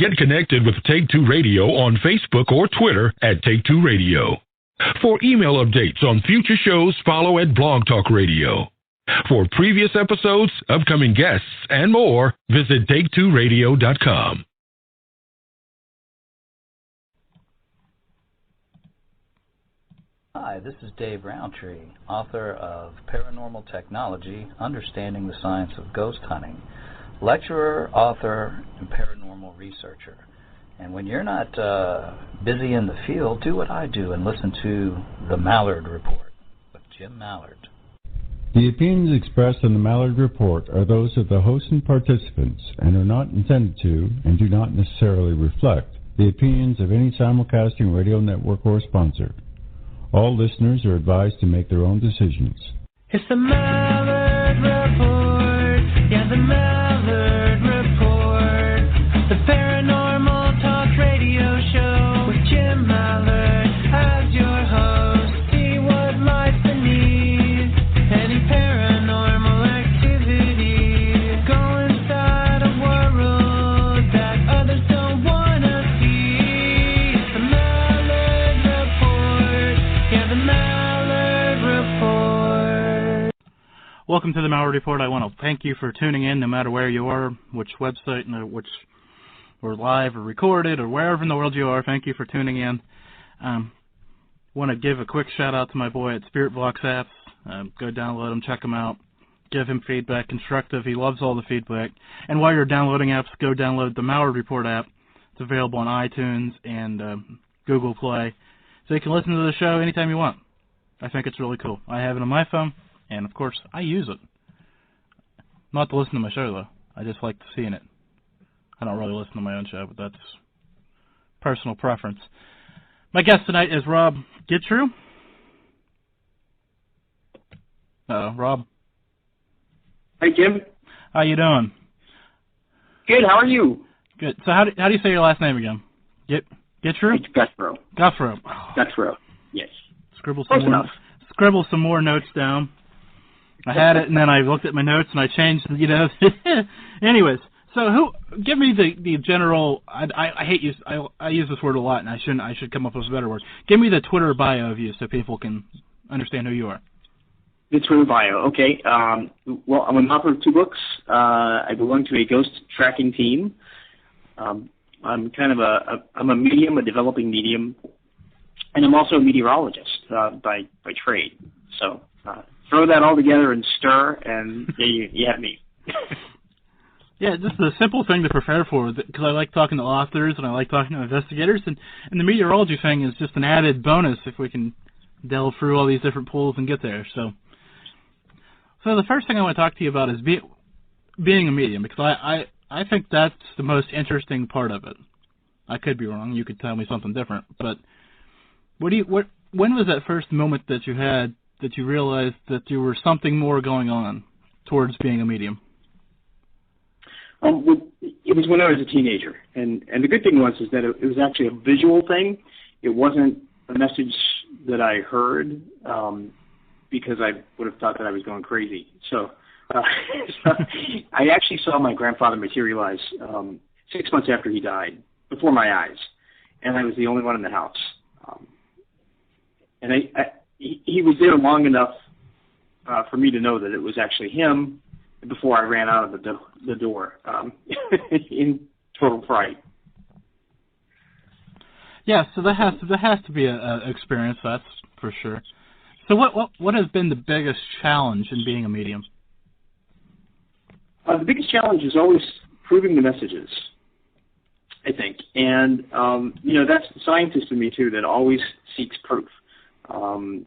Get connected with Take Two Radio on Facebook or Twitter at Take Two Radio. For email updates on future shows, follow at Blog Talk Radio. For previous episodes, upcoming guests, and more, visit Take2Radio.com. Hi, this is Dave Roundtree, author of Paranormal Technology, Understanding the Science of Ghost Hunting, lecturer, author, and paranormal researcher. And when you're not busy in the field, do what I do and listen to The Mallard Report with Jim Mallard. The opinions expressed on The Mallard Report are those of the host and participants and are not intended to and do not necessarily reflect the opinions of any simulcasting radio network or sponsor. All listeners are advised to make their own decisions. It's the Mallard Report, yeah, the Mallard Report, the paranormal talk radio show with Jim Mallard as your host. See what lies beneath any paranormal activity. Go inside a world that others don't want to see. It's the Mallard Report, yeah, the Mallard Report. Welcome to the Mallard Report. I want to thank you for tuning in, no matter where you are, which website, which or live or recorded or wherever in the world you are. Thank you for tuning in. Want to give a quick shout out to my boy at Spirit Box Apps. Go download him, check him out, give him feedback, constructive. He loves all the feedback. And while you're downloading apps, go download the Mallard Report app. It's available on iTunes and Google Play, so you can listen to the show anytime you want. I think it's really cool. I have it on my phone, and of course, I use it. Not to listen to my show, though. I just like seeing it. I don't really listen to my own show, but that's personal preference. My guest tonight is ROB GUTRO. Rob. Hi, Jim. How you doing? Good. How are you? Good. So how do you say your last name again? GUTRO? It's Guthro. Guthro. Guthro. Yes. Scribble some more notes down. I had it, and then I looked at my notes, and I changed, Anyways, so give me the general, I hate use, I use this word a lot, and I should come up with a better word. Give me the Twitter bio of you so people can understand who you are. The Twitter bio, okay. Well, I'm an author of 2 books. I belong to a ghost tracking team. I'm kind of I'm a medium, a developing medium, and I'm also a meteorologist by trade. So throw that all together and stir, and you have me. Yeah, just a simple thing to prepare for, because I like talking to authors and I like talking to investigators, and the meteorology thing is just an added bonus if we can delve through all these different pools and get there. So the first thing I want to talk to you about is being a medium, because I think that's the most interesting part of it. I could be wrong. You could tell me something different, but when was that first moment that you had that you realized that there was something more going on towards being a medium? It was when I was a teenager, and the good thing was is that it was actually a visual thing. It wasn't a message that I heard, because I would have thought that I was going crazy. So I actually saw my grandfather materialize 6 months after he died, before my eyes, and I was the only one in the house. And he was there long enough for me to know that it was actually him before I ran out of the door in total fright. Yeah, so that has to be a experience, that's for sure. So what has been the biggest challenge in being a medium? The biggest challenge is always proving the messages, I think. And, that's the scientist in me, too, that always seeks proof. And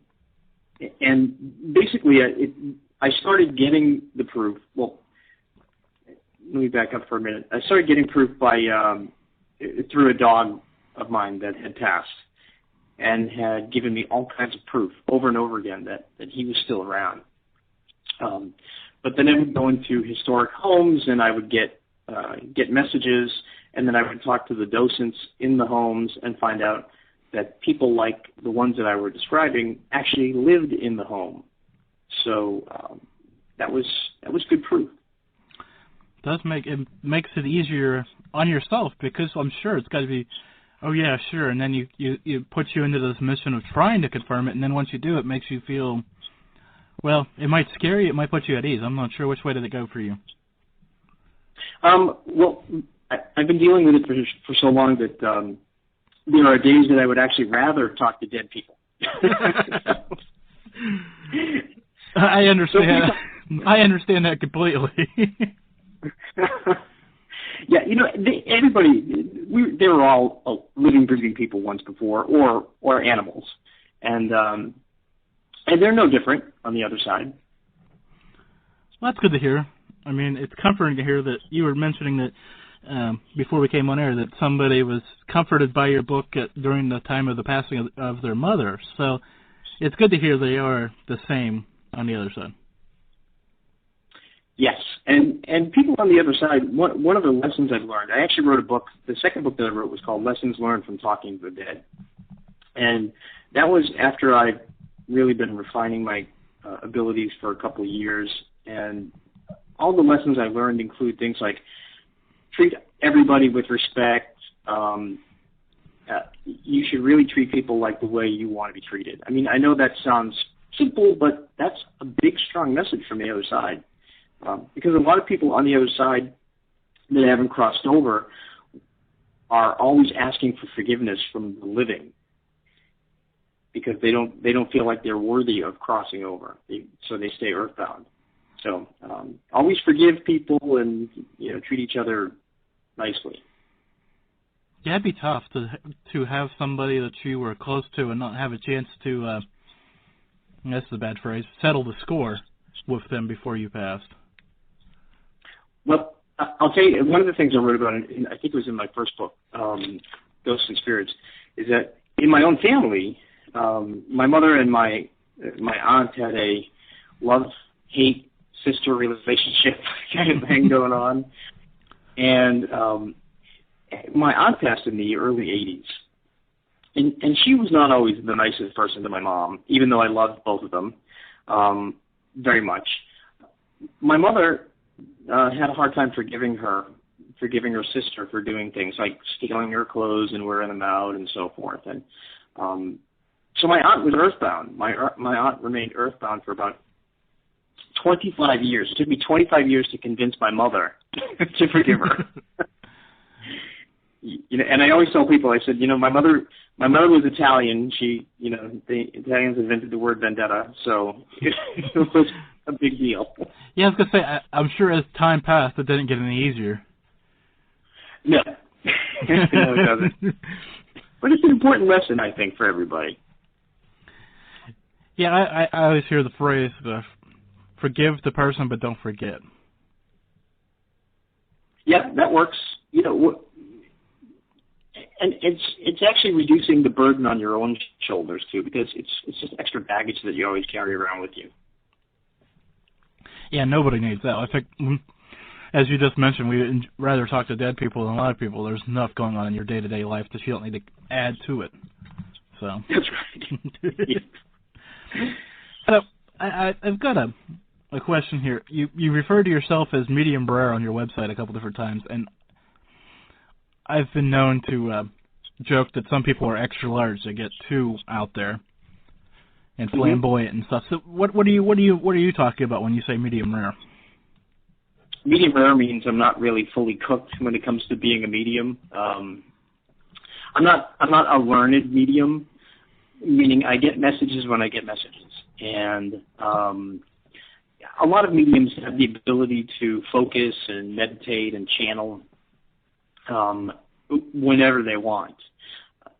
basically, I started getting the proof. Well, let me back up for a minute. I started getting proof through a dog of mine that had passed and had given me all kinds of proof over and over again that he was still around. But then I would go into historic homes and I would get messages, and then I would talk to the docents in the homes and find out that people like the ones that I were describing actually lived in the home. So that was good proof. Makes it easier on yourself, because I'm sure it's got to be, oh yeah, sure, and then you put you into this mission of trying to confirm it, and then once you do, it makes you feel, well, it might scare you, it might put you at ease. I'm not sure which way did it go for you. Well, I've been dealing with it for so long that there are days that I would actually rather talk to dead people. I understand. I understand that completely. Yeah, they were all living, breathing people once before, or animals, and they're no different on the other side. Well, that's good to hear. I mean, it's comforting to hear that you were mentioning that before we came on air that somebody was comforted by your book during the time of the passing of their mother. So it's good to hear they are the same on the other side. Yes, and people on the other side, one of the lessons I've learned, I actually wrote a book, the second book that I wrote was called Lessons Learned from Talking to the Dead. And that was after I'd really been refining my abilities for a couple of years. And all the lessons I learned include things like treat everybody with respect. You should really treat people like the way you want to be treated. I mean, I know that sounds simple, but that's a big, strong message from the other side. Because a lot of people on the other side that haven't crossed over are always asking for forgiveness from the living because they don't feel like they're worthy of crossing over, so they stay earthbound. So always forgive people and treat each other nicely. Yeah, it'd be tough to have somebody that you were close to and not have a chance to, that's a bad phrase, settle the score with them before you passed. Well, I'll tell you, one of the things I wrote about, I think it was in my first book, Ghosts and Spirits, is that in my own family, my mother and my aunt had a love-hate sister relationship kind of thing going on. And my aunt passed in the early 80s. And she was not always the nicest person to my mom, even though I loved both of them very much. My mother had a hard time forgiving her sister for doing things like stealing her clothes and wearing them out and so forth. And so my aunt was earthbound. My aunt remained earthbound for about 25 years. It took me 25 years to convince my mother to forgive her. And I always tell people, I said, my mother was Italian. She, the Italians invented the word vendetta, so it was a big deal. Yeah, I was gonna say, I'm sure as time passed, it didn't get any easier. No, no, it doesn't. But it's an important lesson, I think, for everybody. Yeah, I always hear the phrase, forgive the person, but don't forget. Yeah, that works. And it's actually reducing the burden on your own shoulders, too, because it's just extra baggage that you always carry around with you. Yeah, nobody needs that. I think, as you just mentioned, we'd rather talk to dead people than a lot of people. There's enough going on in your day-to-day life that you don't need to add to it. So that's right. So I've got a question here. You refer to yourself as medium rare on your website a couple different times, and I've been known to joke that some people are extra large. They get too out there and flamboyant and stuff. So what are you talking about when you say medium rare? Medium rare means I'm not really fully cooked when it comes to being a medium. I'm not a learned medium, meaning I get messages when I get messages, and a lot of mediums have the ability to focus and meditate and channel whenever they want.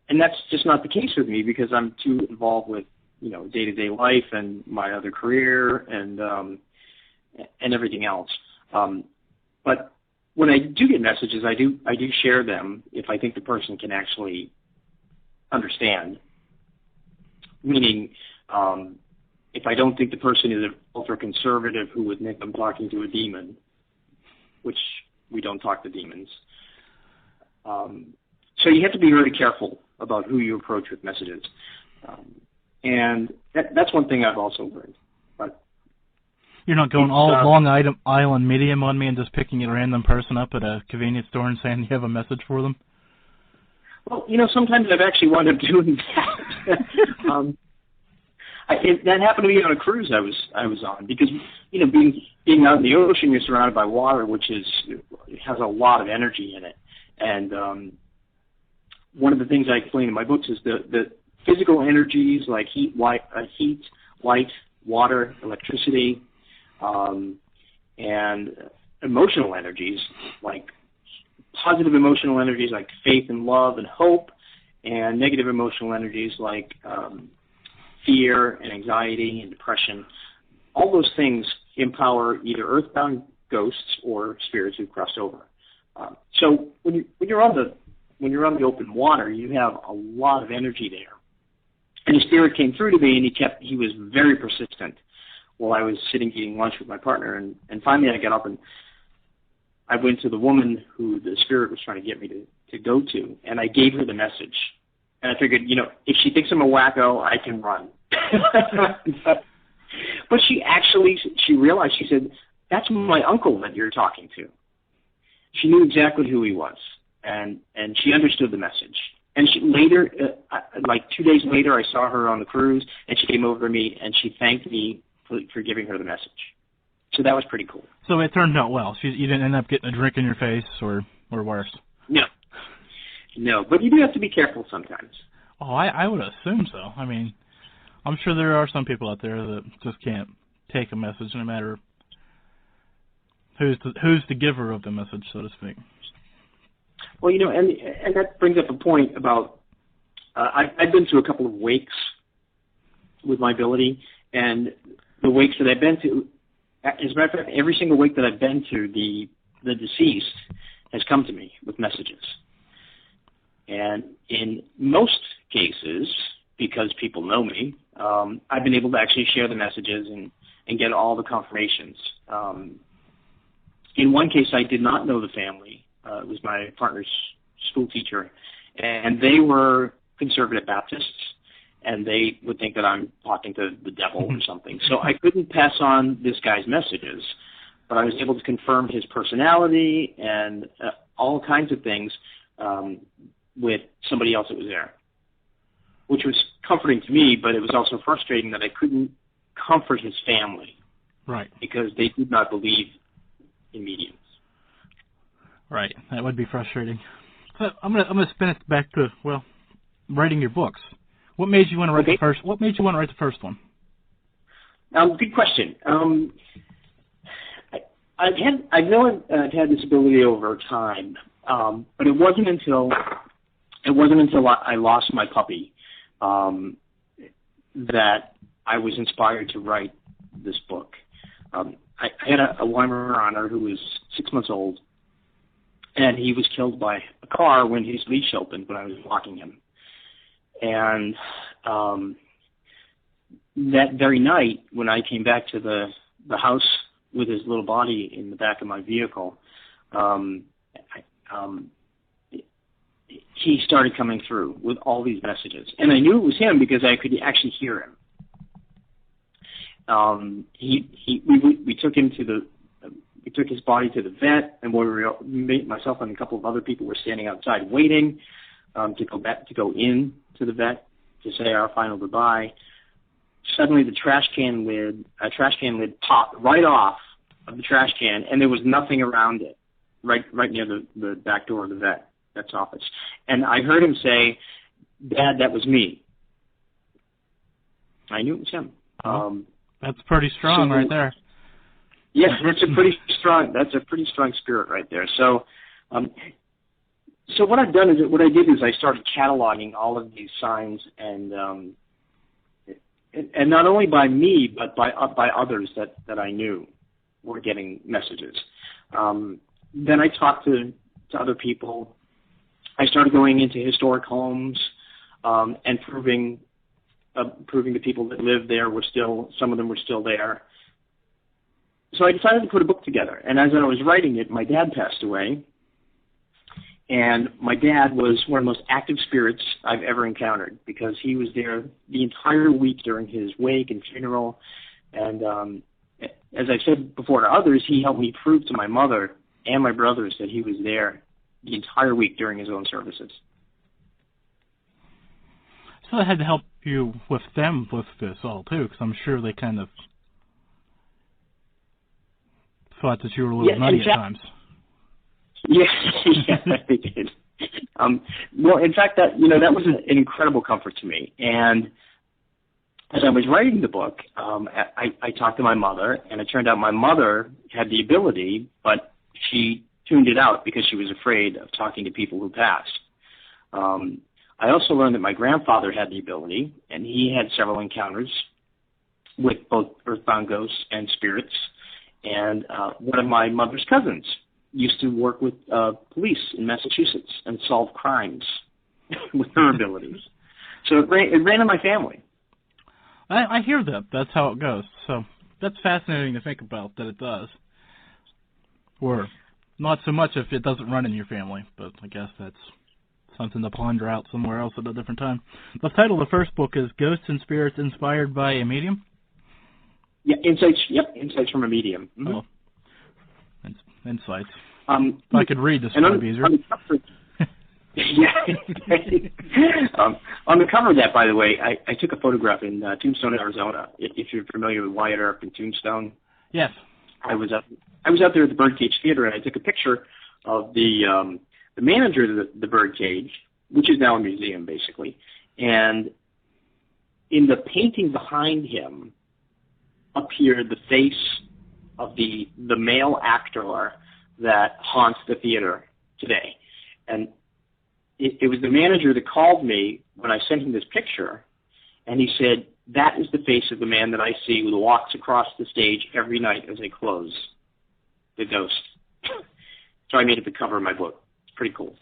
And that's just not the case with me because I'm too involved with, day-to-day life and my other career and everything else. But when I do get messages, I do share them if I think the person can actually understand. Meaning, if I don't think the person is an ultra-conservative who would think I'm talking to a demon, which we don't talk to demons. So you have to be really careful about who you approach with messages. And that's one thing I've also learned. But You're not going all Long Island medium on me and just picking a random person up at a convenience store and saying you have a message for them? Well, sometimes I've actually wound up doing that. That happened to me on a cruise I was on, because being out in the ocean, you're surrounded by water, which has a lot of energy in it. And one of the things I explain in my books is the physical energies like heat, light, water, electricity, and emotional energies like positive emotional energies like faith and love and hope, and negative emotional energies like fear and anxiety and depression. All those things empower either earthbound ghosts or spirits who've crossed over. So when you're on the open water, you have a lot of energy there. And the spirit came through to me, and he was very persistent while I was sitting eating lunch with my partner. And finally I got up and I went to the woman who the spirit was trying to get me to go to, and I gave her the message. And I figured, if she thinks I'm a wacko, I can run. But she realized, she said, that's my uncle that you're talking to. She knew exactly who he was, and she understood the message. And she later, like 2 days later, I saw her on the cruise, and she came over to me, and she thanked me for giving her the message. So that was pretty cool. So it turned out well. You didn't end up getting a drink in your face or worse. No, but you do have to be careful sometimes. Oh, I would assume so. I mean, I'm sure there are some people out there that just can't take a message, no matter who's the giver of the message, so to speak. Well, and that brings up a point about I've been to a couple of wakes with my ability, and the wakes that I've been to, as a matter of fact, every single wake that I've been to, the deceased has come to me with messages. And in most cases, because people know me, I've been able to actually share the messages and get all the confirmations. In one case, I did not know the family. It was my partner's school teacher, and they were conservative Baptists, and they would think that I'm talking to the devil or something. So I couldn't pass on this guy's messages, but I was able to confirm his personality and all kinds of things with somebody else that was there, which was comforting to me, but it was also frustrating that I couldn't comfort his family. Right. Because they did not believe in mediums. Right. That would be frustrating. So I'm gonna spin it back to, writing your books. What made you want to write the first? What made you want to write the first one? Good question. I've known I've had this ability over time, but it wasn't until I lost my puppy that I was inspired to write this book. I had a Weimaraner who was 6 months old, and he was killed by a car when his leash opened when I was walking him. And that very night, when I came back to the house with his little body in the back of my vehicle, he started coming through with all these messages. And I knew it was him because I could actually hear him. We took him we took his body to the vet, and myself and a couple of other people were standing outside waiting to go in to the vet to say our final goodbye. Suddenly, a trash can lid popped right off of the trash can, and there was nothing around it, right near the back door of the vet's office. And I heard him say, "Dad, that was me." I knew it was him. That's pretty strong right there. Yes, that's a pretty strong spirit right there. So what I've done is what I did is I started cataloging all of these signs, and not only by me but by others that I knew were getting messages. Then I talked to other people. I started going into historic homes and proving the people that lived there some of them were still there. So I decided to put a book together. And as I was writing it, my dad passed away. And my dad was one of the most active spirits I've ever encountered because he was there the entire week during his wake and funeral. And as I've said before to others, he helped me prove to my mother and my brothers that he was there the entire week during his own services. So that had to help you with them with this all, too, because I'm sure they kind of thought that you were a little nutty at times. Yeah, they did. Well, in fact, that was an incredible comfort to me. And as I was writing the book, I talked to my mother, and it turned out my mother had the ability, but she tuned it out because she was afraid of talking to people who passed. I also learned that my grandfather had the ability, and he had several encounters with both earthbound ghosts and spirits. And one of my mother's cousins used to work with police in Massachusetts and solve crimes with her abilities. So it ran in my family. I hear that. That's how it goes. So that's fascinating to think about that it does. Or not so much if it doesn't run in your family, but I guess that's something to ponder out somewhere else at a different time. The title of the first book is Ghosts and Spirits Inspired by a Medium? Yeah, Insights. Yep, Insights from a Medium. Mm-hmm. Oh, insights. If I could read, this would be easier. On the cover of that, by the way, I took a photograph in Tombstone, Arizona. If you're familiar with Wyatt Earp and Tombstone. Yes. I was out there at the Birdcage Theater, and I took a picture of the manager of the Birdcage, which is now a museum, basically. And in the painting behind him appeared the face of the male actor that haunts the theater today. And it was the manager that called me when I sent him this picture, and he said, "That is the face of the man that I see who walks across the stage every night as I close, the ghost." So I made it the cover of my book. It's pretty cool.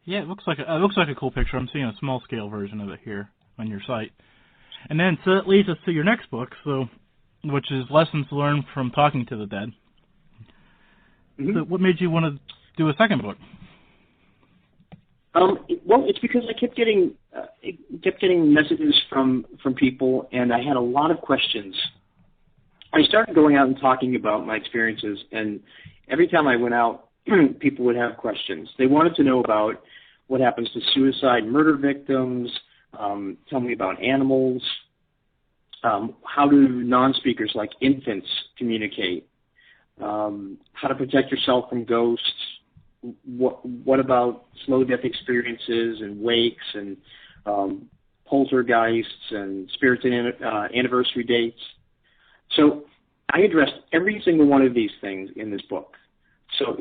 Yeah, it looks like a cool picture. I'm seeing a small scale version of it here on your site. And then so that leads us to your next book, which is Lessons Learned from Talking to the Dead. Mm-hmm. So what made you want to do a second book? Well, it's because I kept getting messages from people, and I had a lot of questions. I started going out and talking about my experiences, and every time I went out, people would have questions. They wanted to know about what happens to suicide, murder victims. Tell me about animals. How do non-speakers like infants communicate? How to protect yourself from ghosts. What about slow death experiences and wakes and poltergeists and spirits and anniversary dates? So I addressed every single one of these things in this book. So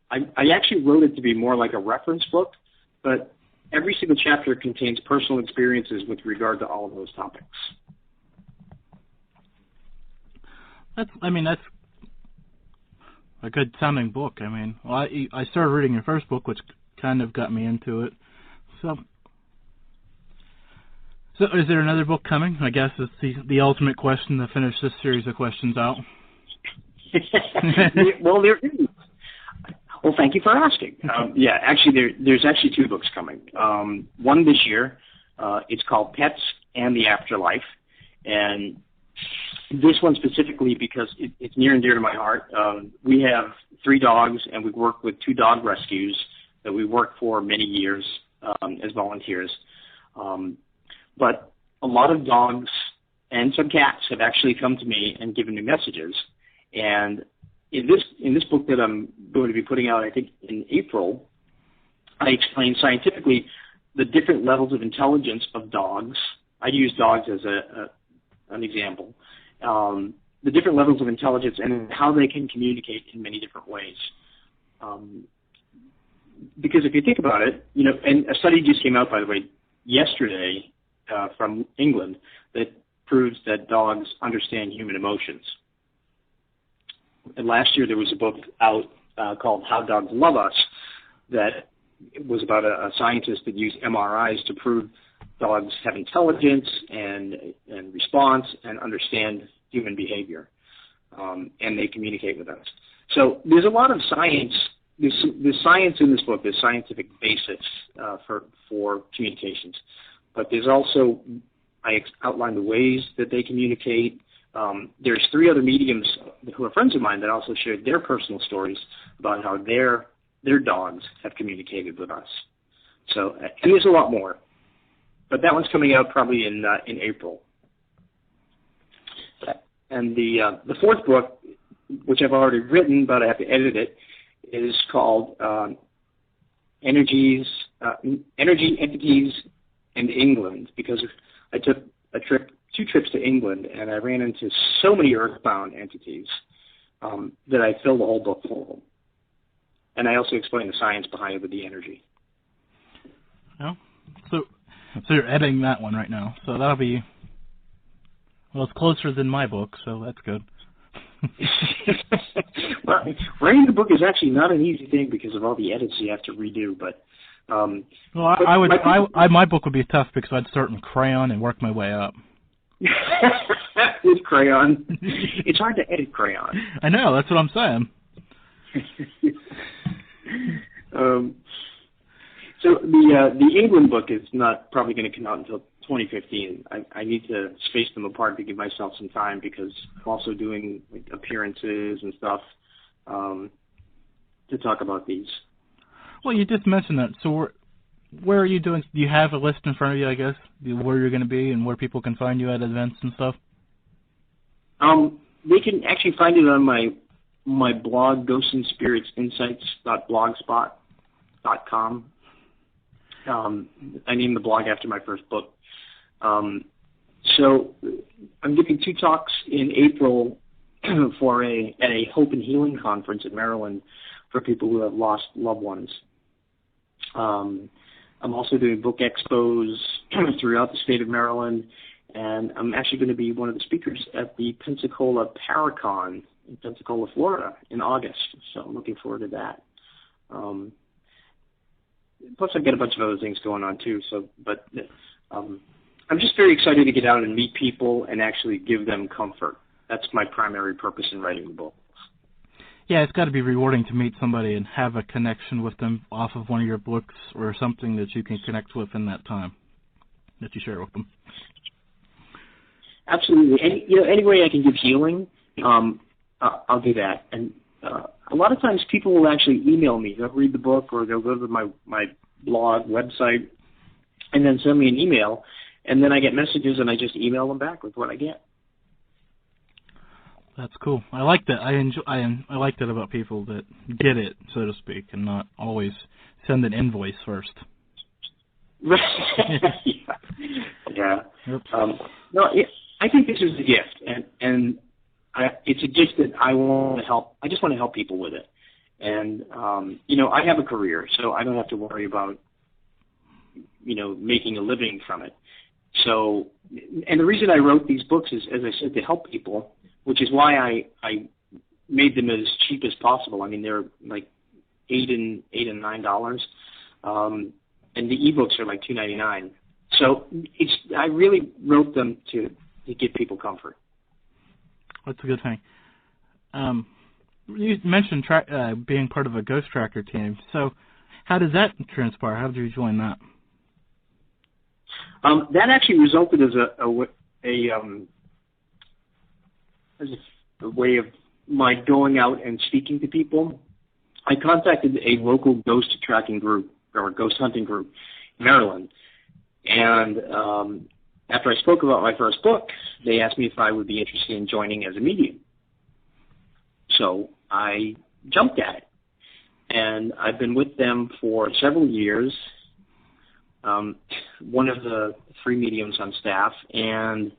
I actually wrote it to be more like a reference book, but every single chapter contains personal experiences with regard to all of those topics. That's a good sounding book. I started reading your first book, which kind of got me into it. So is there another book coming? I guess it's the ultimate question to finish this series of questions out. Well, there is. Well, thank you for asking. Actually, there's actually two books coming. One this year. It's called Pets and the Afterlife, and this one specifically because it's near and dear to my heart. We have 3 dogs, and we've worked with 2 dog rescues that we worked for many years as volunteers. But a lot of dogs and some cats have actually come to me and given me messages. And in this book that I'm going to be putting out, I think in April, I explain scientifically the different levels of intelligence of dogs. I use dogs as an example. The different levels of intelligence and how they can communicate in many different ways. Because if you think about it, and a study just came out, by the way, yesterday from England that proves that dogs understand human emotions. And last year there was a book out called How Dogs Love Us that was about a scientist that used MRIs to prove dogs have intelligence and response and understand human behavior, and they communicate with us. So there's a lot of science. There's science in this book. There's scientific basis for communications, but there's also I outline the ways that they communicate, there's 3 other mediums who are friends of mine that also shared their personal stories about how their dogs have communicated with us. So, and there's a lot more, but that one's coming out probably in April. And the 4th book, which I've already written, but I have to edit it, is called Energy, Entities, and England, because I took 2 trips to England, and I ran into so many earthbound entities that I filled the whole book full of them. And I also explain the science behind it with the energy. Oh, so you're editing that one right now. So that'll be, well, it's closer than my book, so that's good. Well, writing the book is actually not an easy thing because of all the edits you have to redo. But my book would be tough because I'd start in crayon and work my way up. With crayon, it's hard to edit crayon. I know, that's what I'm saying. So the England book is not probably going to come out until 2015. I need to space them apart to give myself some time because I'm also doing appearances and stuff to talk about these. Well, you just mentioned that. So where are you doing? Do you have a list in front of you, I guess, where you're going to be and where people can find you at events and stuff? They can actually find it on my blog, ghostsandspiritsinsights.blogspot.com. I named the blog after my first book. So I'm giving 2 talks in April at a Hope and Healing conference in Maryland for people who have lost loved ones. I'm also doing book expos throughout the state of Maryland, and I'm actually going to be one of the speakers at the Pensacola Paracon in Pensacola, Florida in August. So I'm looking forward to that. Plus, I've got a bunch of other things going on too. But I'm just very excited to get out and meet people and actually give them comfort. That's my primary purpose in writing the book. Yeah, it's got to be rewarding to meet somebody and have a connection with them off of one of your books or something that you can connect with in that time that you share with them. Absolutely. Any way I can give healing, I'll do that. And a lot of times people will actually email me. They'll read the book or they'll go to my blog website and then send me an email, and then I get messages and I just email them back with what I get. That's cool. I like that. I like that about people that get it, so to speak, and not always send an invoice first. Yeah. No, I think this is a gift, and it's a gift that I want to help. I just want to help people with it, and I have a career, so I don't have to worry about making a living from it. So, and the reason I wrote these books is, as I said, to help people, which is why I made them as cheap as possible. I mean, they're like $8 and $9, and the ebooks are like $2.99. So I really wrote them to give people comfort. That's a good thing. You mentioned being part of a ghost tracker team. So how does that transpire? How did you join that? That actually resulted as a way of my going out and speaking to people. I contacted a local ghost tracking group or ghost hunting group in Maryland, and after I spoke about my first book, they asked me if I would be interested in joining as a medium. So I jumped at it, and I've been with them for several years. One of the 3 mediums on staff, and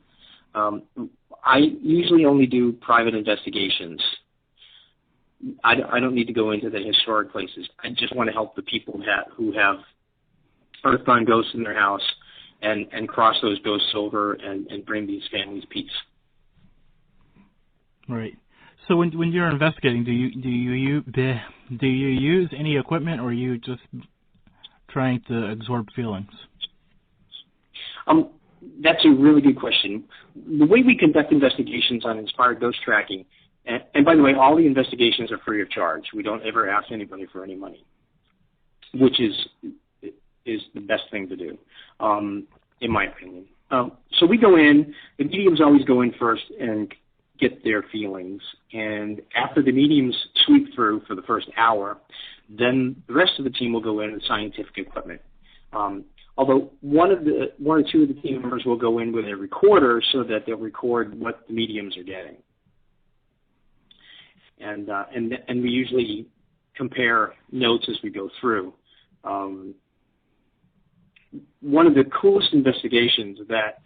I usually only do private investigations. I don't need to go into the historic places. I just want to help the people who have earthbound ghosts in their house and cross those ghosts over and bring these families peace. Right. So when you're investigating, do you use any equipment, or are you just trying to absorb feelings? That's a really good question. The way we conduct investigations on inspired ghost tracking, and by the way, all the investigations are free of charge. We don't ever ask anybody for any money, which is the best thing to do, in my opinion. So we go in, the mediums always go in first and get their feelings, and after the mediums sweep through for the first hour, then the rest of the team will go in with scientific equipment. Although one or two of the team members will go in with a recorder so that they'll record what the mediums are getting, and we usually compare notes as we go through. One of the coolest investigations that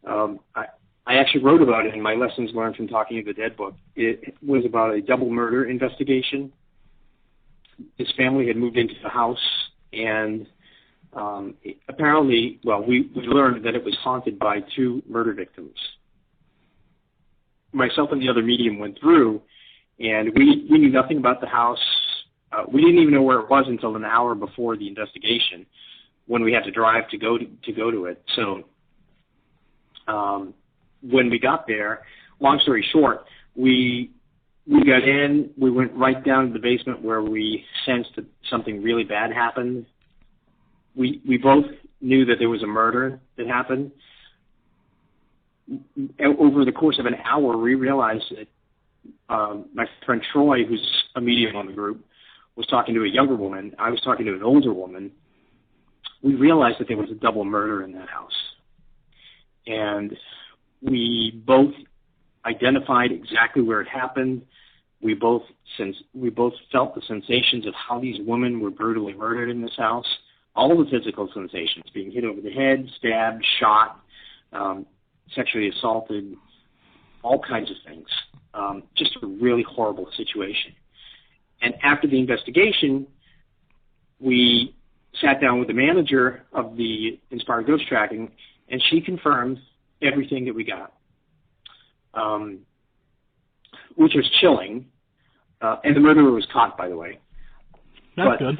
I actually wrote about it in my Lessons Learned from Talking to the Dead book. It was about a double murder investigation. This family had moved into the house, and apparently, well, we learned that it was haunted by 2 murder victims. Myself and the other medium went through, and we knew nothing about the house. We didn't even know where it was until an hour before the investigation, when we had to drive to go to it. So when we got there, long story short, we got in, we went right down to the basement where we sensed that something really bad happened. We both knew that there was a murder that happened. Over the course of an hour, we realized that my friend Troy, who's a medium on the group, was talking to a younger woman. I was talking to an older woman. We realized that there was a double murder in that house. And we both identified exactly where it happened. We both felt the sensations of how these women were brutally murdered in this house. All the physical sensations, being hit over the head, stabbed, shot, sexually assaulted, all kinds of things. Just a really horrible situation. And after the investigation, we sat down with the manager of the Inspired Ghost Tracking, and she confirmed everything that we got, which was chilling. And the murderer was caught, by the way. That's good.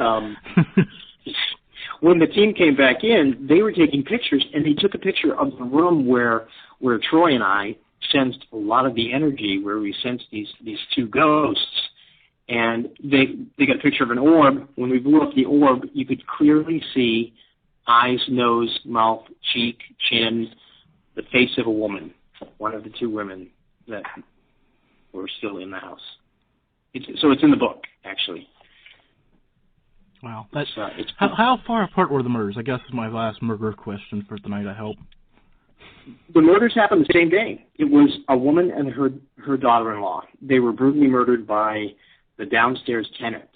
When the team came back in, they were taking pictures, and they took a picture of the room where Troy and I sensed a lot of the energy, where we sensed these 2 ghosts. And they got a picture of an orb. When we blew up the orb, you could clearly see eyes, nose, mouth, cheek, chin, the face of a woman, one of the 2 women that were still in the house. So it's in the book, actually. Wow. How far apart were the murders? I guess is my last murder question for tonight, I hope. The murders happened the same day. It was a woman and her daughter-in-law. They were brutally murdered by the downstairs tenant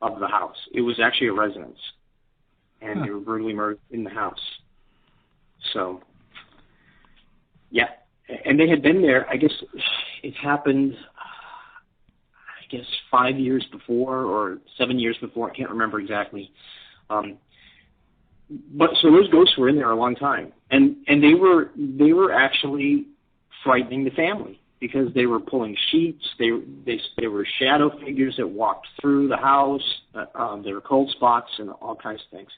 of the house. It was actually a residence, and they were brutally murdered in the house. So, yeah. And they had been there, I guess it happened, 5 years before or 7 years before. I can't remember exactly. But so those ghosts were in there a long time, and they were actually frightening the family because they were pulling sheets. They were shadow figures that walked through the house. There were cold spots and all kinds of things.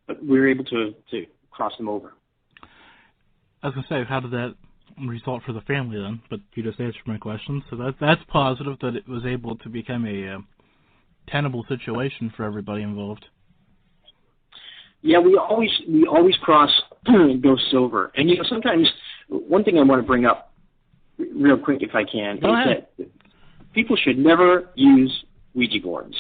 But we were able to cross them over. I was going to say, how did that result for the family then? But you just answered my question, so that's positive that it was able to become a tenable situation for everybody involved. Yeah, we always cross ghosts over, and sometimes one thing I want to bring up real quick, if I can, is that people should never use Ouija boards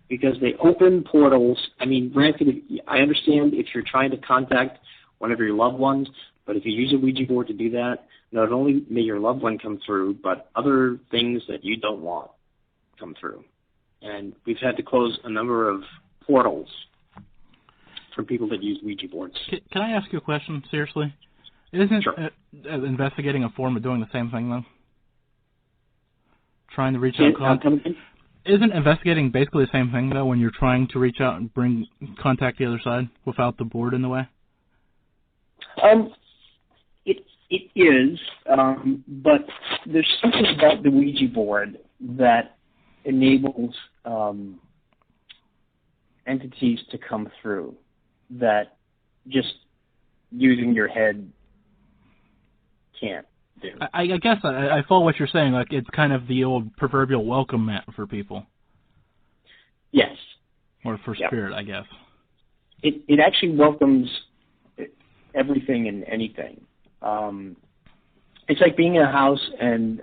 because they open portals. I mean, granted, I understand if you're trying to contact one of your loved ones, but if you use a Ouija board to do that, not only may your loved one come through, but other things that you don't want come through. And we've had to close a number of portals for people that use Ouija boards. Can I ask you a question, seriously? Isn't sure. Investigating a form of doing the same thing, though? Trying to reach out... Isn't investigating basically the same thing, though, when you're trying to reach out and contact the other side without the board in the way? It is, but there's something about the Ouija board that enables entities to come through that just using your head can't do. I guess I follow what you're saying. Like, it's kind of the old proverbial welcome mat for people. Yes. Or for spirit, I guess. It actually welcomes everything and anything. It's like being in a house and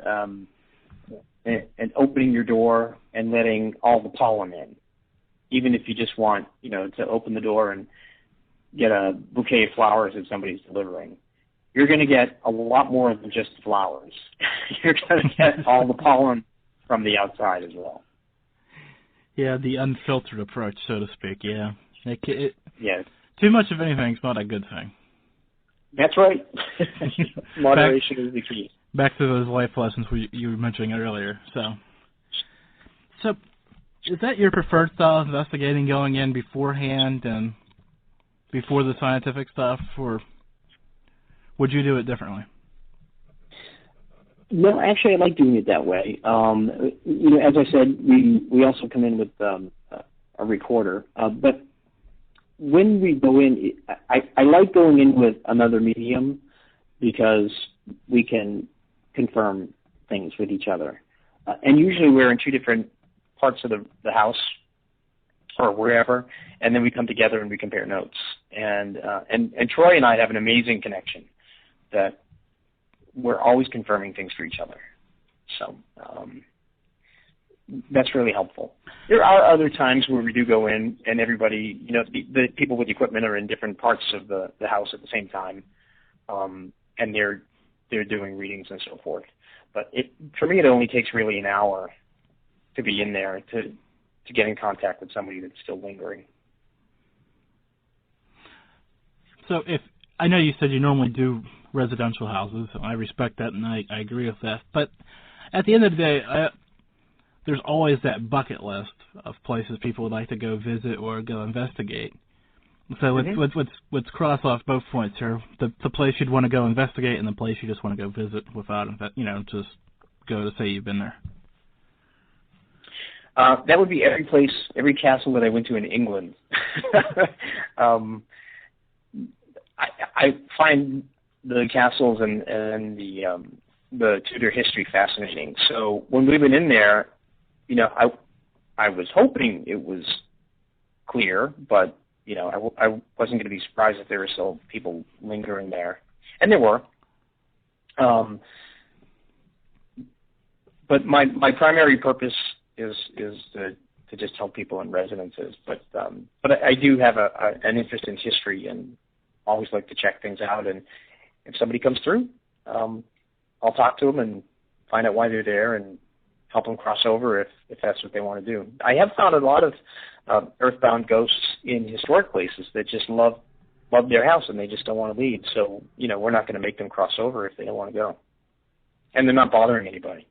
opening your door and letting all the pollen in. Even if you just want, to open the door and get a bouquet of flowers that somebody's delivering, you're going to get a lot more than just flowers. You're going to get all the pollen from the outside as well. Yeah, the unfiltered approach, so to speak. Yeah. Yes. Too much of anything's not a good thing. That's right. Moderation is the key. Back to those life lessons you were mentioning earlier. So is that your preferred style of investigating, going in beforehand and before the scientific stuff, or would you do it differently? No, actually, I like doing it that way. As I said, we also come in with a recorder, but when we go in, I like going in with another medium because we can confirm things with each other. And usually we're in two different parts of the house or wherever, and then we come together and we compare notes. And Troy and I have an amazing connection that we're always confirming things for each other. So that's really helpful. There are other times where we do go in and everybody, the people with equipment are in different parts of the house at the same time, and they're doing readings and so forth. But for me, it only takes really an hour to be in there to get in contact with somebody that's still lingering. So I know you said you normally do residential houses, and I respect that, and I agree with that. But at the end of the day, there's always that bucket list of places people would like to go visit or go investigate. So let's cross off both points here: the place you'd want to go investigate, and the place you just want to go visit without, just go to say you've been there. That would be every castle that I went to in England. I find the castles and the Tudor history fascinating. So when we went in there, I was hoping it was clear, but I wasn't going to be surprised if there were still people lingering there, and there were. But my primary purpose is to just help people in residences. But I do have an interest in history and always like to check things out. And if somebody comes through, I'll talk to them and find out why they're there and help them cross over if that's what they want to do. I have found a lot of earthbound ghosts in historic places that just love their house and they just don't want to leave. So, we're not going to make them cross over if they don't want to go. And they're not bothering anybody.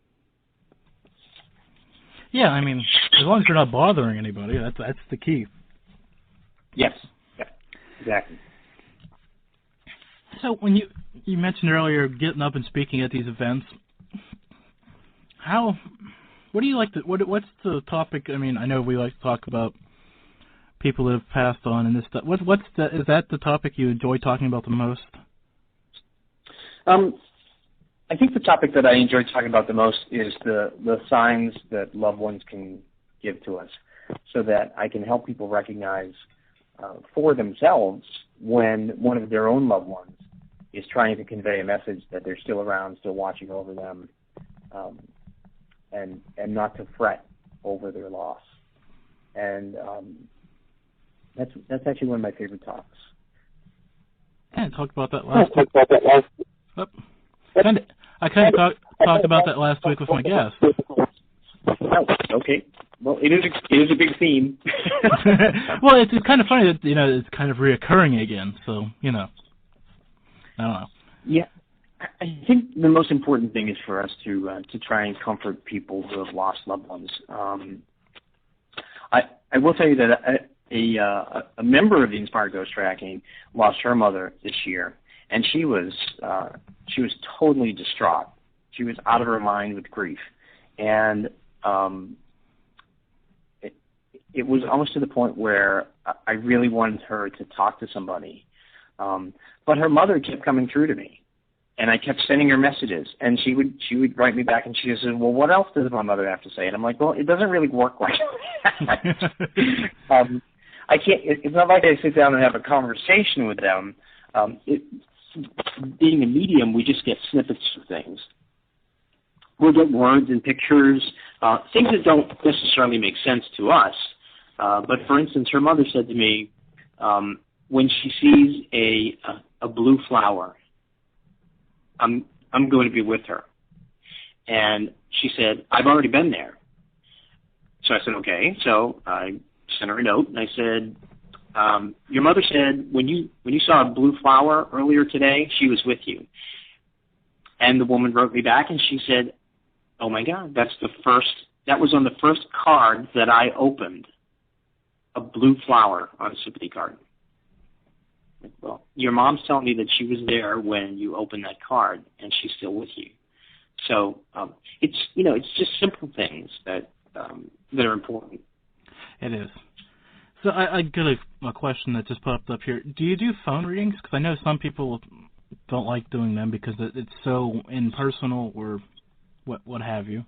Yeah, I mean, as long as you're not bothering anybody, that's the key. Yes, yeah, exactly. So when you mentioned earlier getting up and speaking at these events, what do you like to, what's the topic? I mean, I know we like to talk about people that have passed on and this stuff. Is that the topic you enjoy talking about the most? I think the topic that I enjoy talking about the most is the signs that loved ones can give to us, so that I can help people recognize for themselves when one of their own loved ones is trying to convey a message that they're still around, still watching over them, and not to fret over their loss. And that's actually one of my favorite talks. Yeah, I talked about that last week. I kind of talked about that last week with my guest. Oh, okay. Well, it is a big theme. Well, it's kind of funny that it's kind of reoccurring again. So I don't know. Yeah, I think the most important thing is for us to try and comfort people who have lost loved ones. I will tell you that a member of the Inspired Ghost Tracking lost her mother this year, and she was totally distraught. She was out of her mind with grief, and it was almost to the point where I really wanted her to talk to somebody, but her mother kept coming through to me, and I kept sending her messages, and she would write me back, and she said, "Well, what else does my mother have to say?" And I'm like, "Well, it doesn't really work like that." I can't. It's not like I sit down and have a conversation with them. being a medium, we just get snippets of things. We'll get words and pictures, things that don't necessarily make sense to us. But for instance, her mother said to me, when she sees a blue flower, I'm going to be with her. And she said, I've already been there. So I said, okay. So I sent her a note, and I said, your mother said when you saw a blue flower earlier today, she was with you. And the woman wrote me back, and she said, oh my God, that was on the first card that I opened, a blue flower on a sympathy card. Well, your mom's telling me that she was there when you opened that card, and she's still with you. So it's just simple things that are important. It is. So I got a question that just popped up here. Do you do phone readings? Because I know some people don't like doing them because it's so impersonal or what have you.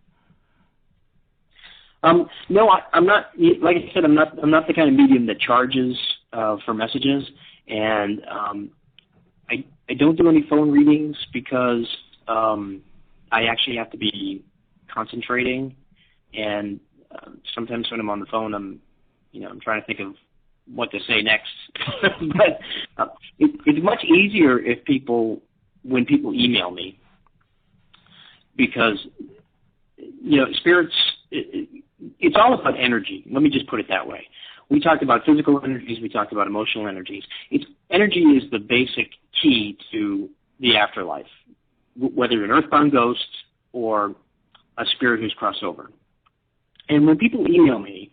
No, I'm not. Like I said, I'm not the kind of medium that charges for messages, and I don't do any phone readings because I actually have to be concentrating, and sometimes when I'm on the phone, I'm trying to think of what to say next. But it's much easier when people email me, because spirits. It's all about energy. Let me just put it that way. We talked about physical energies. We talked about emotional energies. Energy is the basic key to the afterlife, whether you're an earthbound ghost or a spirit who's crossed over. And when people email me,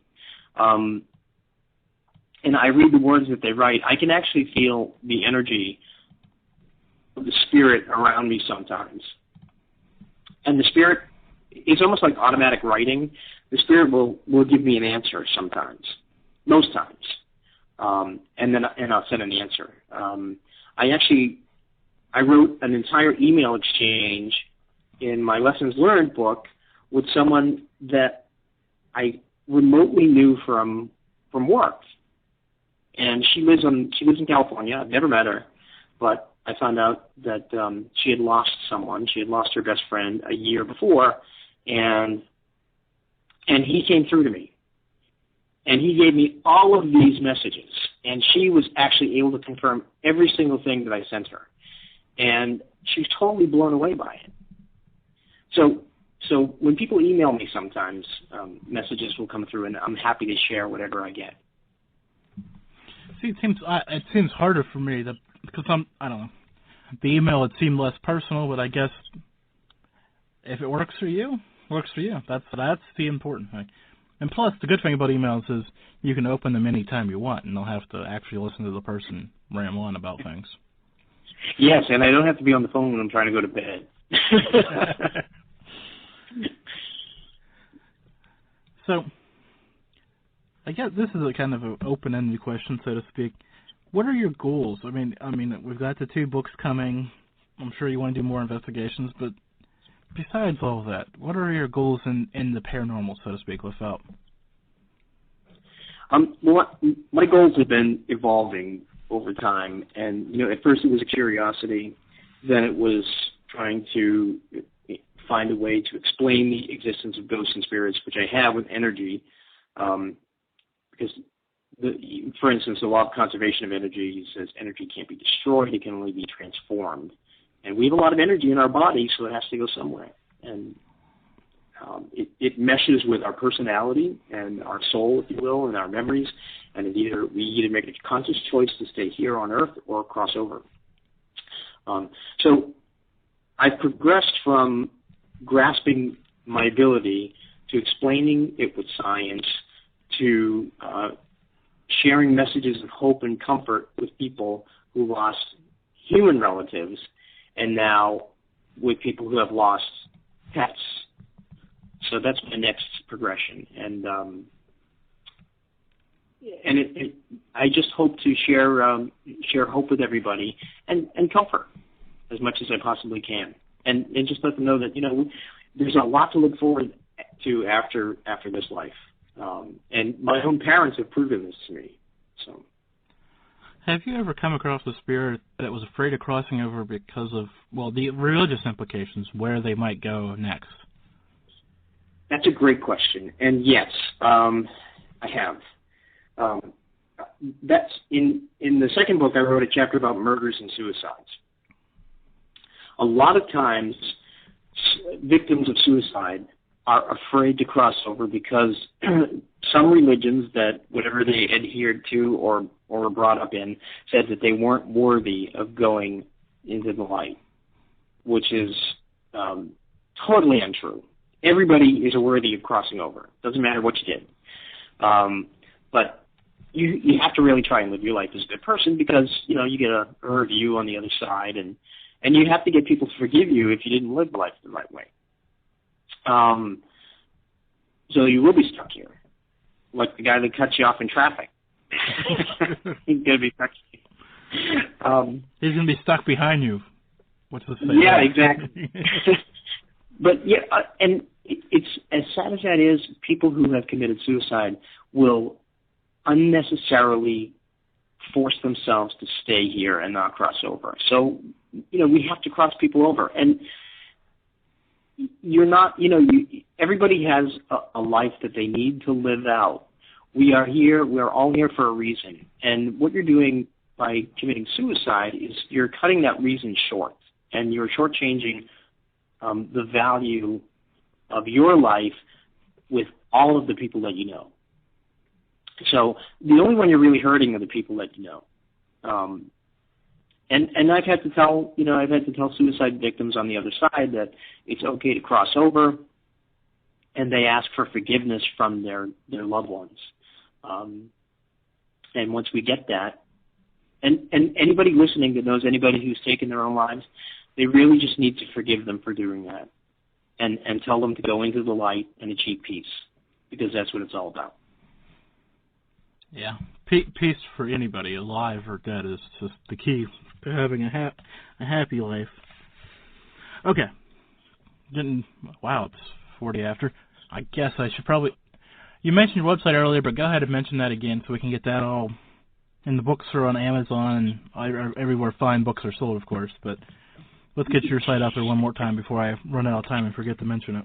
and I read the words that they write, I can actually feel the energy of the spirit around me sometimes. And the spirit, it's almost like automatic writing. The spirit will give me an answer sometimes, most times, and I'll send an answer. I wrote an entire email exchange in my Lessons Learned book with someone that I remotely knew from work, and she lives in California. I've never met her, but I found out that she had lost someone. She had lost her best friend a year before, and he came through to me, and he gave me all of these messages, and she was actually able to confirm every single thing that I sent her, and she was totally blown away by it. So when people email me sometimes, messages will come through, and I'm happy to share whatever I get. See, it seems harder for me because I don't know. The email, it seemed less personal, but I guess if it works for you, works for you. That's the important thing. And plus, the good thing about emails is you can open them anytime you want, and they'll have to actually listen to the person ramble on about things. Yes, and I don't have to be on the phone when I'm trying to go to bed. So, I guess this is a kind of an open-ended question, so to speak. What are your goals? I mean, we've got the 2 books coming. I'm sure you want to do more investigations, but besides all of that, what are your goals in the paranormal, so to speak, without? Well, my goals have been evolving over time, and at first it was a curiosity, then it was trying to find a way to explain the existence of ghosts and spirits, which I have with energy, because for instance, the law of conservation of energy says energy can't be destroyed, it can only be transformed. And we have a lot of energy in our body, so it has to go somewhere. And it meshes with our personality and our soul, if you will, and our memories. And we either make a conscious choice to stay here on Earth or cross over. So I've progressed from grasping my ability to explaining it with science to sharing messages of hope and comfort with people who lost human relatives, and now with people who have lost pets. So that's my next progression, and I just hope to share hope with everybody and comfort as much as I possibly can, and just let them know that there's a lot to look forward to after this life, and my own parents have proven this to me. So Have you ever come across a spirit that was afraid of crossing over because of, well, the religious implications, where they might go next? That's a great question, and yes, I have. That's in the second book. I wrote a chapter about murders and suicides. A lot of times, victims of suicide are afraid to cross over because some religions that whatever they adhered to or were brought up in said that they weren't worthy of going into the light, which is totally untrue. Everybody is worthy of crossing over. Doesn't matter what you did. But you have to really try and live your life as a good person because, you get a review on the other side, and you have to get people to forgive you if you didn't live life the right way. So you will be stuck here, like the guy that cuts you off in traffic. He's going to be stuck. He's going to be stuck behind you. What's the say? Yeah, exactly. But yeah, and it's as sad as that is. People who have committed suicide will unnecessarily force themselves to stay here and not cross over. So we have to cross people over, and you're not. Everybody has a life that they need to live out. We are here. We're all here for a reason, and what you're doing by committing suicide is you're cutting that reason short, and you're shortchanging the value of your life with all of the people that you know. So the only one you're really hurting are the people that you know. And I've had to tell suicide victims on the other side that it's okay to cross over, and they ask for forgiveness from their loved ones. And once we get that, and anybody listening that knows anybody who's taken their own lives, they really just need to forgive them for doing that, and tell them to go into the light and achieve peace, because that's what it's all about. Yeah, peace for anybody, alive or dead, is just the key to having a happy life. Okay. Wow, it's 40 after. I guess I should probably... You mentioned your website earlier, but go ahead and mention that again so we can get that all... And the books are on Amazon and everywhere fine books are sold, of course, but let's get your site out there one more time before I run out of time and forget to mention it.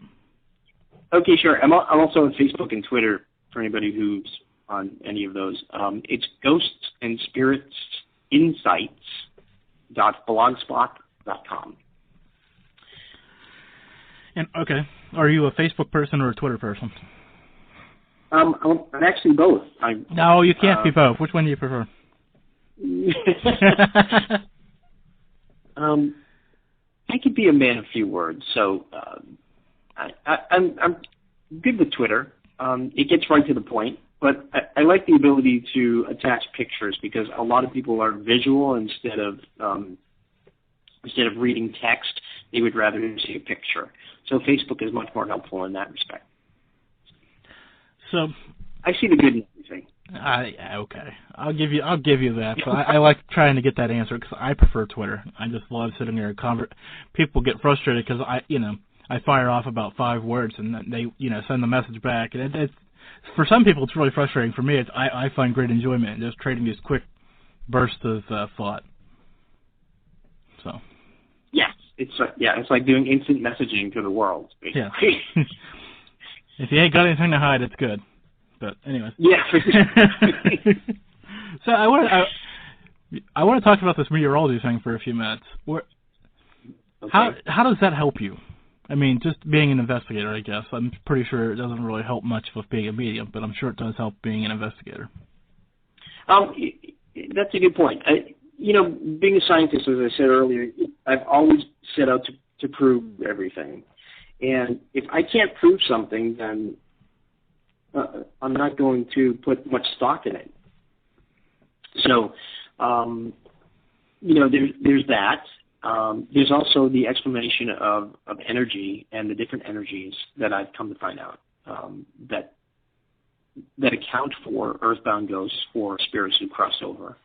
Okay, sure. I'm also on Facebook and Twitter for anybody who's on any of those. It's ghostandspiritsinsights.blogspot.com. And okay, are you a Facebook person or a Twitter person? I'm actually both. No, you can't be both. Which one do you prefer? I could be a man of few words, so I'm good with Twitter. It gets right to the point, but I like the ability to attach pictures because a lot of people are visual instead of reading text. They would rather see a picture. So Facebook is much more helpful in that respect. So I see the good in everything. Okay, I'll give you that. But I like trying to get that answer because I prefer Twitter. I just love sitting there and people get frustrated because I fire off about 5 words and they send the message back, and it's for some people it's really frustrating. For me, I find great enjoyment in just trading these quick bursts of thought. So yes, it's like doing instant messaging to the world, basically. Yeah. If you ain't got anything to hide, it's good. But anyways. Yeah. So I want to talk about this meteorology thing for a few minutes. How does that help you? I mean, just being an investigator, I guess. I'm pretty sure it doesn't really help much with being a medium, but I'm sure it does help being an investigator. That's a good point. Being a scientist, as I said earlier, I've always set out to prove everything. And if I can't prove something, then I'm not going to put much stock in it. So, there's that. There's also the explanation of energy and the different energies that I've come to find out that account for earthbound ghosts or spirits who cross over.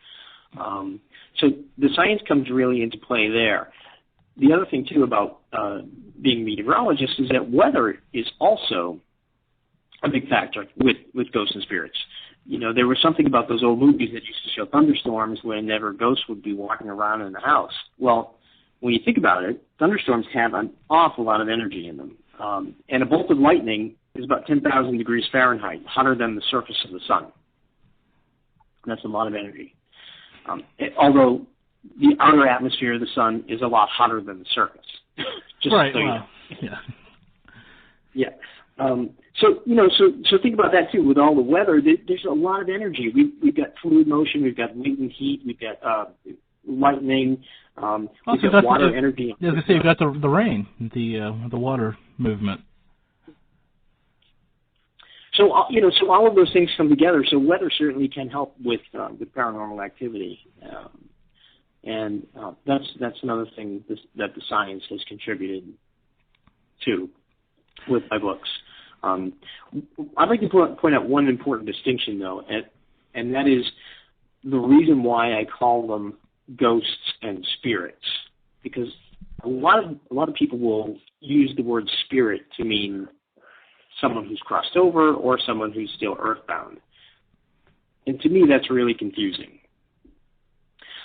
So the science comes really into play there. The other thing, too, about being a meteorologist is that weather is also a big factor with ghosts and spirits. there was something about those old movies that used to show thunderstorms whenever ghosts would be walking around in the house. Well, when you think about it, thunderstorms have an awful lot of energy in them. And a bolt of lightning is about 10,000 degrees Fahrenheit, hotter than the surface of the sun. That's a lot of energy. Although the outer atmosphere of the sun is a lot hotter than the surface. Just right. So you Well, know. yeah. Yeah. So think about that too. With all the weather, there's a lot of energy. We've got fluid motion, we've got latent heat, we've got lightning, we've got water energy. As I say, you've got the rain, the water movement. So so all of those things come together. So weather certainly can help with paranormal activity, and that's another thing that the science has contributed to with my books. I'd like to point out one important distinction, though, and that is the reason why I call them ghosts and spirits, because a lot of people will use the word spirit to mean someone who's crossed over or someone who's still earthbound. And to me, that's really confusing.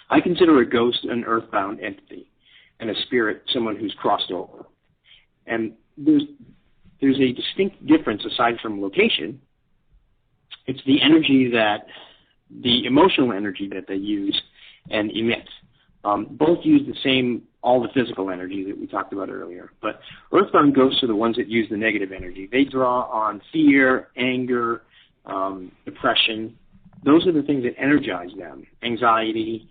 I consider a ghost an earthbound entity and a spirit someone who's crossed over. And there's a distinct difference aside from location. It's the energy the emotional energy that they use and emit. Both use the same, all the physical energy that we talked about earlier. But earthbound ghosts are the ones that use the negative energy. They draw on fear, anger, depression. Those are the things that energize them. Anxiety.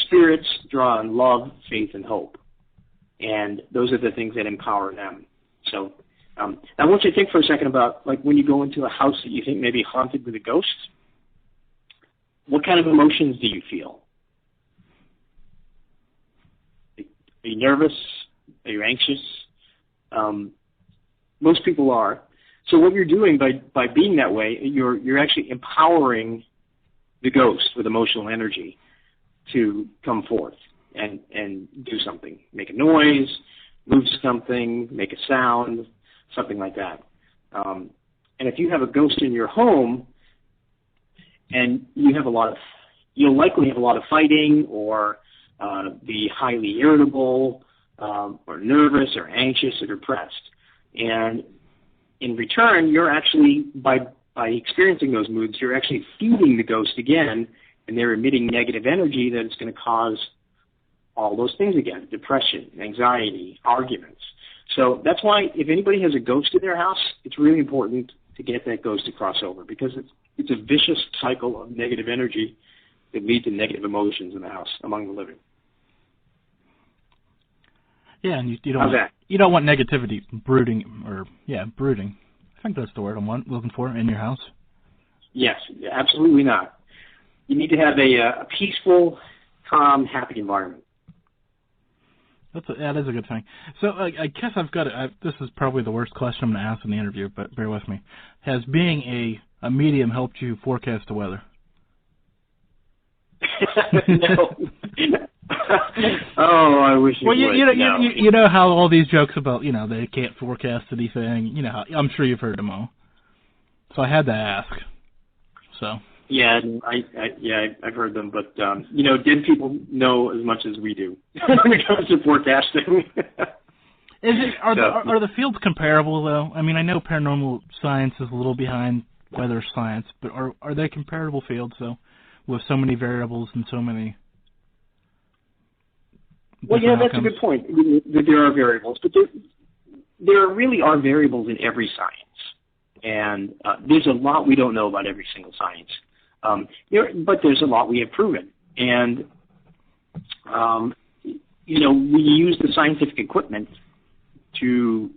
Spirits draw on love, faith, and hope. And those are the things that empower them. So I want you to think for a second about, like, when you go into a house that you think may be haunted with a ghost, what kind of emotions do you feel? Are you nervous? Are you anxious? Most people are. So what you're doing by being that way, you're actually empowering the ghost with emotional energy to come forth and do something, make a noise, move something, make a sound, something like that. And if you have a ghost in your home, and you'll likely have a lot of fighting, or be highly irritable, or nervous, or anxious, or depressed. And in return, you're actually, by experiencing those moods, you're actually feeding the ghost again, and they're emitting negative energy that is going to cause all those things again: depression, anxiety, arguments. So that's why if anybody has a ghost in their house, it's really important to get that ghost to cross over, because it's a vicious cycle of negative energy that leads to negative emotions in the house among the living. Yeah, and you don't want negativity brooding. I think that's the word I'm looking for in your house. Yes, absolutely not. You need to have a peaceful, calm, happy environment. That is a good thing. So I guess this is probably the worst question I'm going to ask in the interview, but bear with me. Has being a medium helped you forecast the weather? No. Oh, I wish it would. You know how all these jokes about, they can't forecast anything, I'm sure you've heard them all. So I had to ask. So. Yeah, I've heard them, but dead people know as much as we do when it comes to forecasting. Are the fields comparable though? I mean, I know paranormal science is a little behind weather science, but are they comparable fields though, with so many variables and so many? Well, that's a good point. That there are variables, but there really are variables in every science, and there's a lot we don't know about every single science. But there's a lot we have proven, and we use the scientific equipment to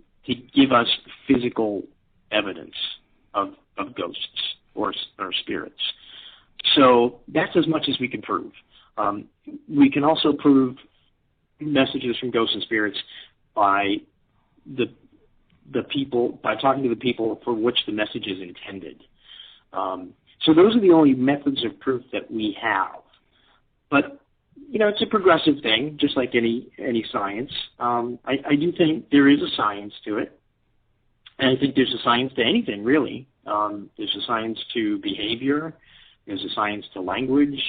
give us physical evidence of ghosts or spirits. So that's as much as we can prove. We can also prove messages from ghosts and spirits by by talking to the people for which the message is intended. So those are the only methods of proof that we have. But, it's a progressive thing, just like any science. I do think there is a science to it. And I think there's a science to anything, really. There's a science to behavior. There's a science to language.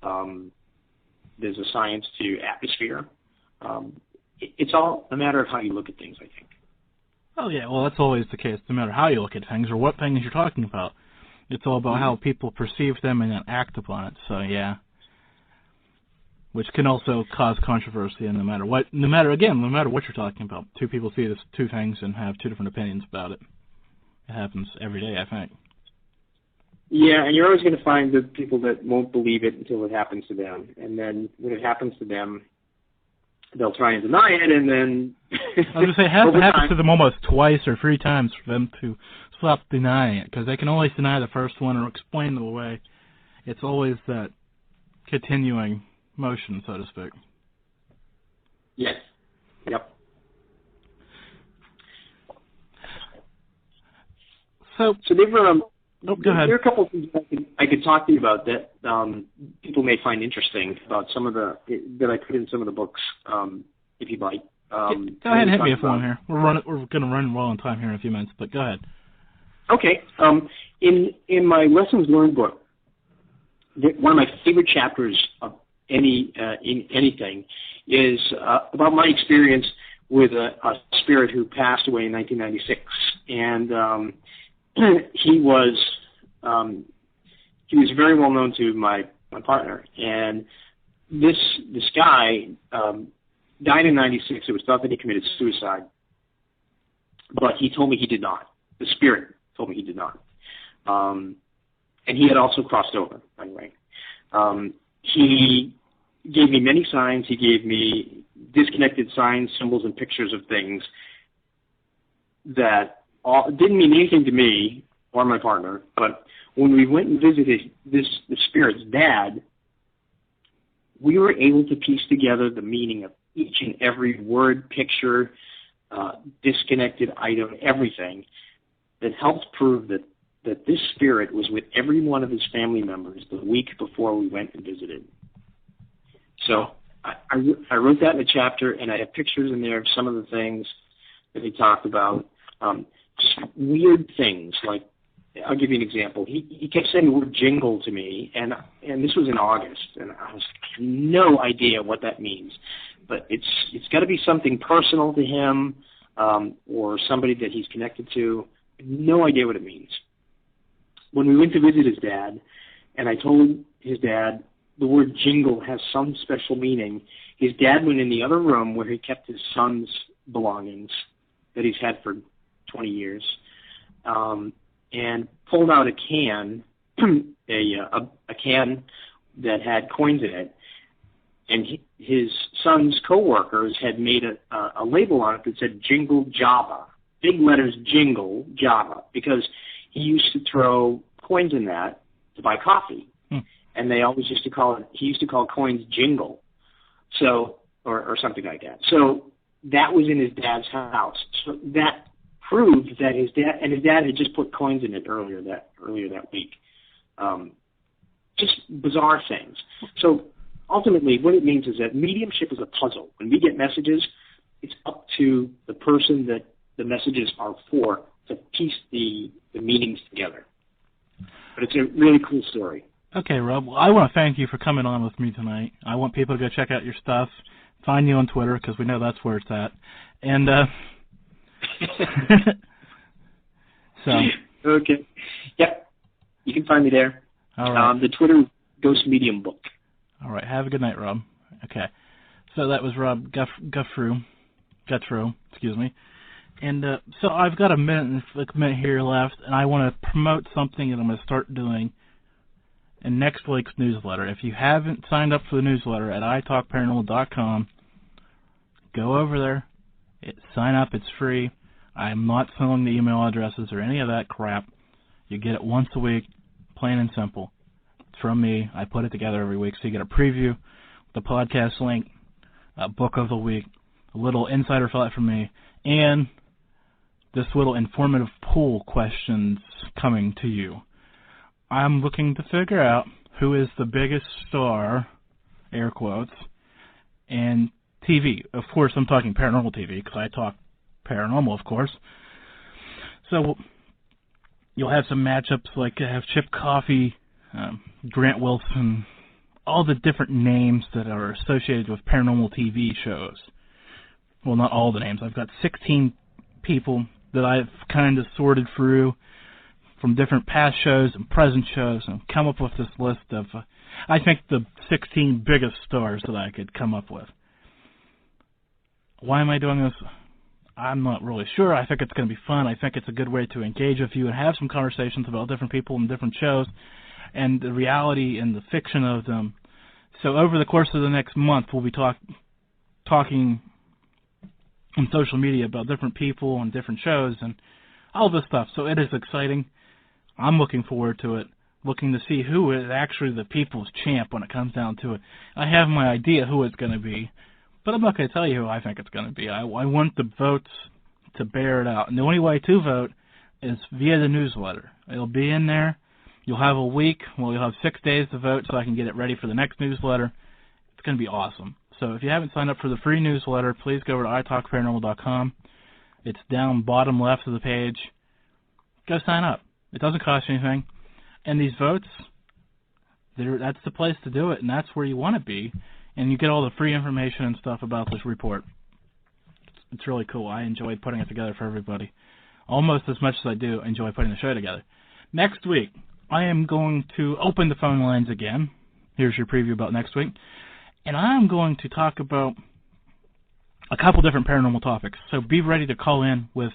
There's a science to atmosphere. It's all a matter of how you look at things, I think. Oh, yeah, well, that's always the case, no matter how you look at things or what things you're talking about. It's all about how people perceive them and then act upon it, so yeah. Which can also cause controversy, and no matter what you're talking about. Two people see this two things and have two different opinions about it. It happens every day, I think. Yeah, and you're always going to find the people that won't believe it until it happens to them. And then when it happens to them, they'll try and deny it, and then... I was going to say, it happens to them almost twice or 3 times for them to stop denying it, because they can always deny the first one or explain it away. It's always that continuing motion, so to speak. Yes. Yep. So there were go ahead. There are a couple of things I could talk to you about that people may find interesting about some of that I put in some of the books, if you'd like. Go ahead and hit me if one here. We're going to run well on time here in a few minutes, but go ahead. Okay. In my lessons learned book, one of my favorite chapters of in anything is about my experience with a spirit who passed away in 1996, and he was very well known to my partner, and this guy died in 96. It was thought that he committed suicide, but he told me he did not. The spirit told me he did not, and he had also crossed over. By the way, he gave me many signs. He gave me disconnected signs, symbols, and pictures of things that didn't mean anything to me or my partner, but when we went and visited the spirit's dad, we were able to piece together the meaning of each and every word, picture, disconnected item, everything that helped prove that this spirit was with every one of his family members the week before we went and visited. So I wrote that in a chapter, and I have pictures in there of some of the things that he talked about. Just weird things, like, I'll give you an example. He kept saying the word jingle to me, and this was in August, and I was no idea what that means. But it's got to be something personal to him, or somebody that he's connected to. No idea what it means. When we went to visit his dad, and I told his dad the word jingle has some special meaning, his dad went in the other room where he kept his son's belongings that he's had for 20 years, and pulled out a can, a can that had coins in it, and his son's coworkers had made a label on it that said Jingle Java, big letters Jingle Java, because he used to throw coins in that to buy coffee, and they always used to call it. He used to call coins Jingle, so or something like that. So that was in his dad's house. So that proved that his dad had just put coins in it earlier that week. Just bizarre things. So ultimately, what it means is that mediumship is a puzzle. When we get messages, it's up to the person that the messages are for to piece the meanings together. But it's a really cool story. Okay, Rob. Well, I want to thank you for coming on with me tonight. I want people to go check out your stuff, find you on Twitter, because we know that's where it's at. And so. Okay. Yep. You can find me there. All right. The Twitter Ghost Medium Book. All right. Have a good night, Rob. Okay. So that was Rob Guthro, excuse me. And so I've got a minute here left, and I want to promote something that I'm going to start doing in next week's newsletter. If you haven't signed up for the newsletter at italkparanormal.com, go over there. Sign up. It's free. I'm not selling the email addresses or any of that crap. You get it once a week, plain and simple. It's from me. I put it together every week, so you get a preview, the podcast link, a book of the week, a little insider thought from me, and this little informative poll questions coming to you. I'm looking to figure out who is the biggest star, air quotes, in TV. Of course, I'm talking paranormal TV, because I talk paranormal, of course. So you'll have some matchups like have Chip Coffey, Grant Wilson, all the different names that are associated with paranormal TV shows. Well, not all the names. I've got 16 people that I've kind of sorted through from different past shows and present shows and come up with this list of, I think, the 16 biggest stars that I could come up with. Why am I doing this? I'm not really sure. I think it's going to be fun. I think it's a good way to engage with you and have some conversations about different people and different shows and the reality and the fiction of them. So over the course of the next month, we'll be talking on social media about different people and different shows and all this stuff. So it is exciting. I'm looking forward to it, looking to see who is actually the people's champ when it comes down to it. I have my idea who it's going to be, but I'm not going to tell you who I think it's going to be. I want the votes to bear it out. And the only way to vote is via the newsletter. It'll be in there. You'll have a week. Well, you'll have 6 days to vote so I can get it ready for the next newsletter. It's going to be awesome. So if you haven't signed up for the free newsletter, please go over to italkparanormal.com. It's down bottom left of the page. Go sign up. It doesn't cost you anything. And these votes, that's the place to do it, and that's where you want to be. And you get all the free information and stuff about this report. It's really cool. I enjoyed putting it together for everybody, almost as much as I do enjoy putting the show together. Next week, I am going to open the phone lines again. Here's your preview about next week. And I'm going to talk about a couple different paranormal topics. So be ready to call in with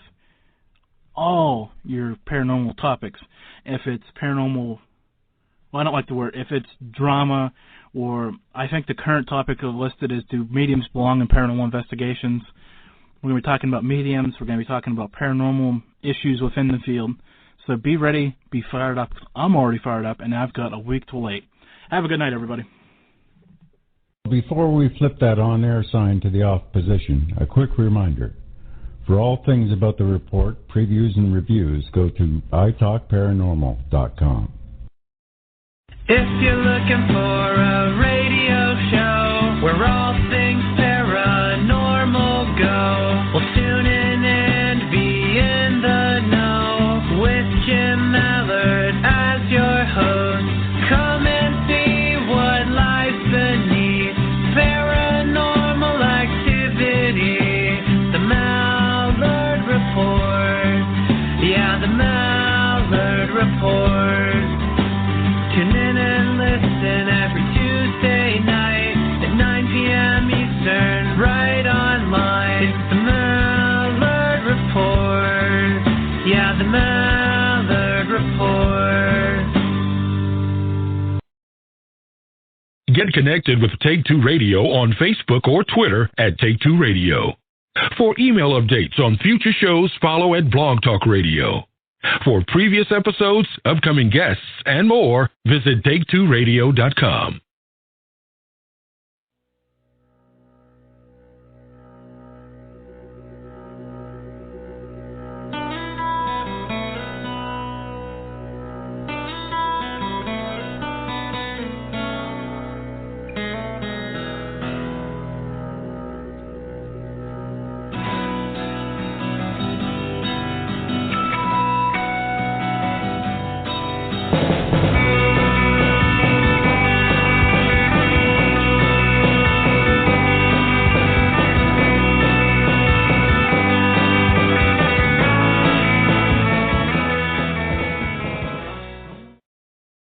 all your paranormal topics. If it's paranormal, well, I don't like the word, if it's drama, or I think the current topic listed is do mediums belong in paranormal investigations? We're going to be talking about mediums. We're going to be talking about paranormal issues within the field. So be ready, be fired up. I'm already fired up, and I've got a week to wait. Have a good night, everybody. Before we flip that on-air sign to the off position, a quick reminder. For all things about the report, previews, and reviews, go to italkparanormal.com. If you're looking for a radio show where all things paranormal go, well, tune in and be in the know with Jim Mallard as your host. Come and see what lies beneath paranormal activity. The Mallard Report. Yeah, the Mallard Report. Tune in and listen every Tuesday night at 9 p.m. Eastern, right online. It's the Mallard Report. Yeah, the Mallard Report. Get connected with Take Two Radio on Facebook or Twitter at Take Two Radio. For email updates on future shows, follow at Blog Talk Radio. For previous episodes, upcoming guests, and more, visit take2radio.com.